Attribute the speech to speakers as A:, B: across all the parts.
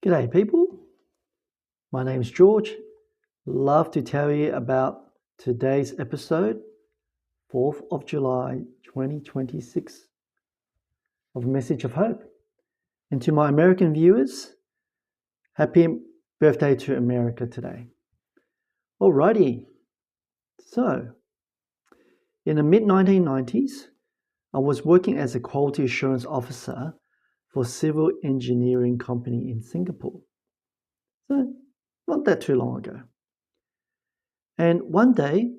A: G'day people, my name's George. Love to tell you about today's episode, 4th of July 2026, of Message of Hope. And to my American viewers, happy birthday to America today. Alrighty, so in the mid-1990s, I was working as a quality assurance officer for a civil engineering company in Singapore. So not that too long ago. And one day,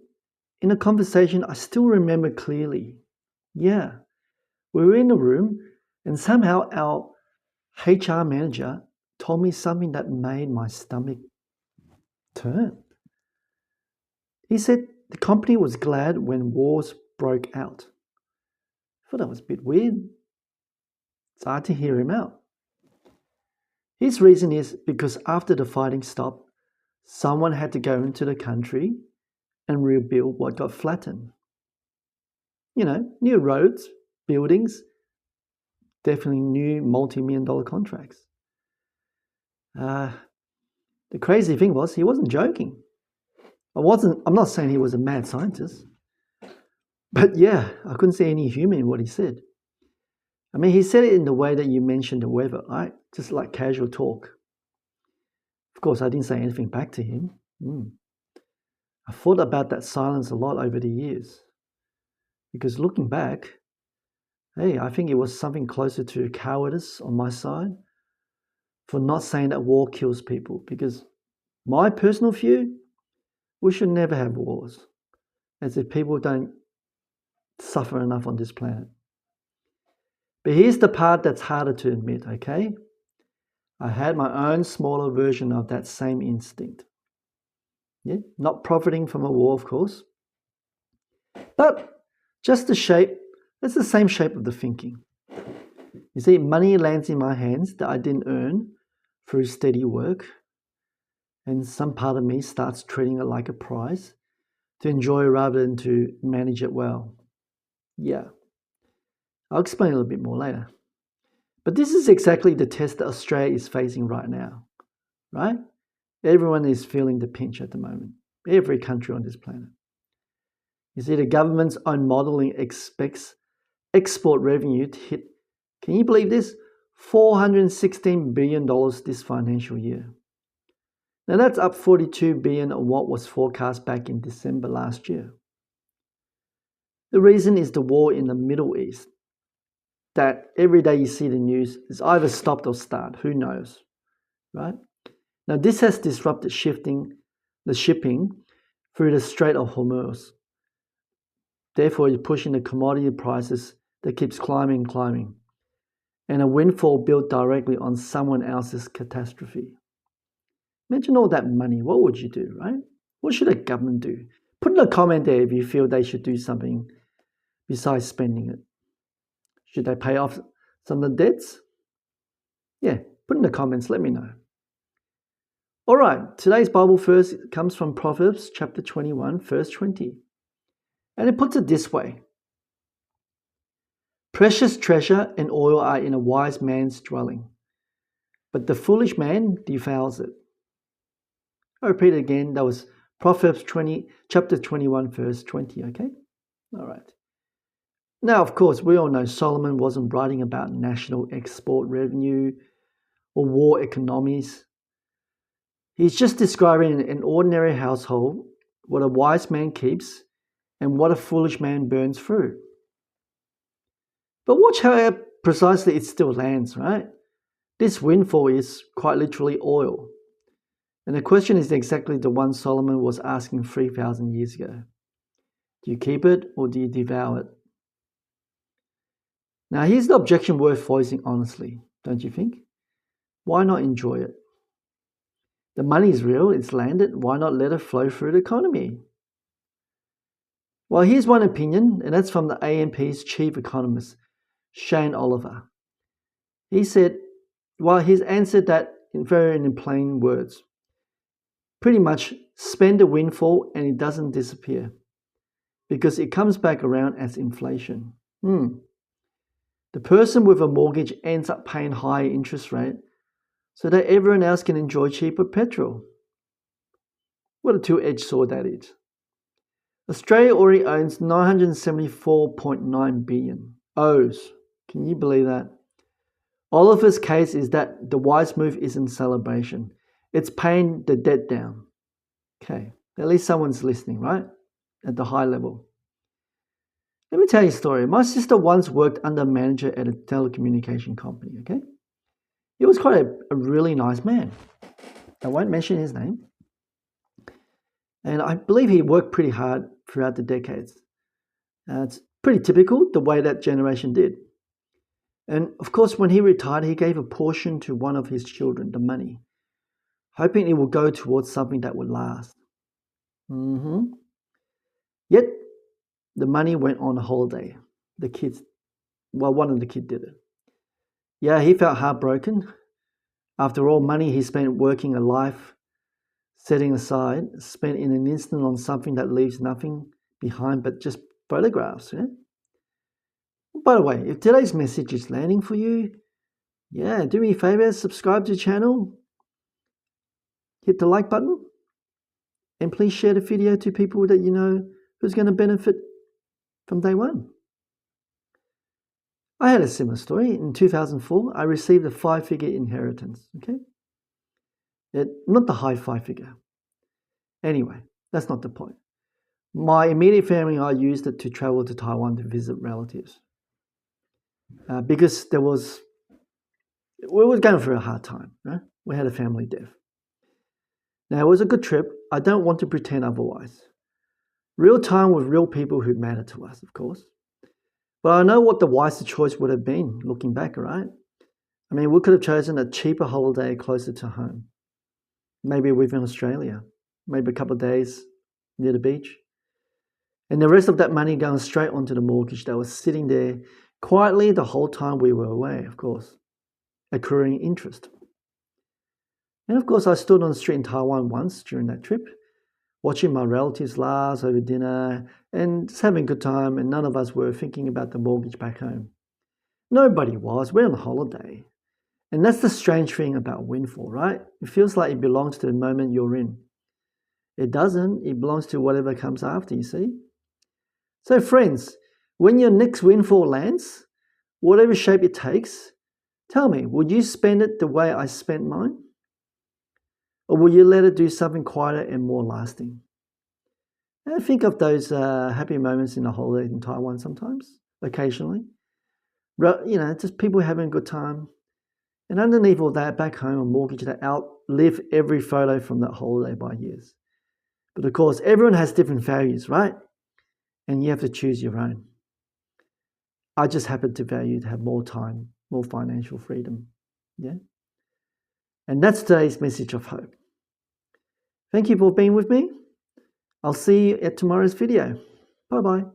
A: in a conversation I still remember clearly, we were in a room and somehow our HR manager told me something that made my stomach turn. He said the company was glad when wars broke out. I thought that was a bit weird. It's hard to hear him out. His reason is because after the fighting stopped, someone had to go into the country and rebuild what got flattened. New roads, buildings, definitely new multi-million-dollar contracts. The crazy thing was he wasn't joking. I'm not saying he was a mad scientist, but I couldn't see any humor in what he said. I mean, he said it in the way that you mentioned the weather, right? Just like casual talk. Of course, I didn't say anything back to him. I thought about that silence a lot over the years. Because looking back, I think it was something closer to cowardice on my side for not saying that war kills people. Because my personal view, we should never have wars, as if people don't suffer enough on this planet. But here's the part that's harder to admit, okay? I had my own smaller version of that same instinct. Not profiting from a war, of course, but just the shape, it's the same shape of the thinking. You see, money lands in my hands that I didn't earn through steady work, and some part of me starts treating it like a prize to enjoy rather than to manage it well. I'll explain a little bit more later. But this is exactly the test that Australia is facing right now, right? Everyone is feeling the pinch at the moment, every country on this planet. You see, the government's own modelling expects export revenue to hit, can you believe this, $416 billion this financial year. Now that's up $42 billion on what was forecast back in December last year. The reason is the war in the Middle East, that every day you see the news is either stopped or started, who knows, right? Now this has disrupted the shipping through the Strait of Hormuz. Therefore, you're pushing the commodity prices that keeps climbing, and a windfall built directly on someone else's catastrophe. Imagine all that money. What would you do, right? What should a government do? Put in a comment there if you feel they should do something besides spending it. Should they pay off some of the debts? Put in the comments, let me know. All right, today's Bible verse comes from Proverbs chapter 21, verse 20. And it puts it this way. Precious treasure and oil are in a wise man's dwelling, but the foolish man defiles it. I'll repeat it again. That was Proverbs chapter 21, verse 20, okay? All right. Now, of course, we all know Solomon wasn't writing about national export revenue or war economies. He's just describing an ordinary household, what a wise man keeps and what a foolish man burns through. But watch how precisely it still lands, right? This windfall is quite literally oil. And the question is exactly the one Solomon was asking 3,000 years ago. Do you keep it or do you devour it? Now here's the objection worth voicing honestly, don't you think? Why not enjoy it? The money is real, it's landed, why not let it flow through the economy? Well, here's one opinion, and that's from the AMP's chief economist, Shane Oliver. He said, he's answered that in plain words. Pretty much spend a windfall and it doesn't disappear because it comes back around as inflation. The person with a mortgage ends up paying higher interest rate so that everyone else can enjoy cheaper petrol. What a two-edged sword that is. Australia already owns 974.9 billion. Owes. Can you believe that? Oliver's case is that the wise move isn't celebration. It's paying the debt down. Okay, at least someone's listening, right? At the high level. Let me tell you a story. My sister once worked under a manager at a telecommunication company, okay? He was quite a really nice man. I won't mention his name. And I believe he worked pretty hard throughout the decades. It's pretty typical the way that generation did. And of course, when he retired, he gave a portion to one of his children, the money, hoping it would go towards something that would last. Yet, the money went on a holiday. One of the kids did it. Yeah, he felt heartbroken. After all, money he spent working a life, setting aside, spent in an instant on something that leaves nothing behind but just photographs. Yeah? By the way, if today's message is landing for you, do me a favor, subscribe to the channel, hit the like button, and please share the video to people that you know who's going to benefit from day one. I had a similar story. In 2004, I received a 5-figure inheritance, okay? Not the high 5-figure. Anyway, that's not the point. My immediate family and I used it to travel to Taiwan to visit relatives. Because we were going through a hard time. Right? We had a family death. Now, it was a good trip. I don't want to pretend otherwise. Real time with real people who matter to us, of course. But I know what the wiser choice would have been, looking back, right? I mean, we could have chosen a cheaper holiday closer to home. Maybe within Australia. Maybe a couple of days near the beach. And the rest of that money going straight onto the mortgage that was sitting there quietly the whole time we were away, of course, accruing interest. And of course, I stood on the street in Taiwan once during that trip, watching my relatives laugh over dinner and just having a good time, and none of us were thinking about the mortgage back home. Nobody was. We're on holiday. And that's the strange thing about Windfall, right? It feels like it belongs to the moment you're in. It doesn't. It belongs to whatever comes after, you see? So friends, when your next windfall lands, whatever shape it takes, tell me, would you spend it the way I spent mine? Or will you let it do something quieter and more lasting? And think of those happy moments in a holiday in Taiwan sometimes, occasionally. Just people having a good time. And underneath all that, back home, a mortgage that outlive every photo from that holiday by years. But of course, everyone has different values, right? And you have to choose your own. I just happen to value to have more time, more financial freedom. Yeah? And that's today's message of hope. Thank you for being with me. I'll see you at tomorrow's video. Bye-bye.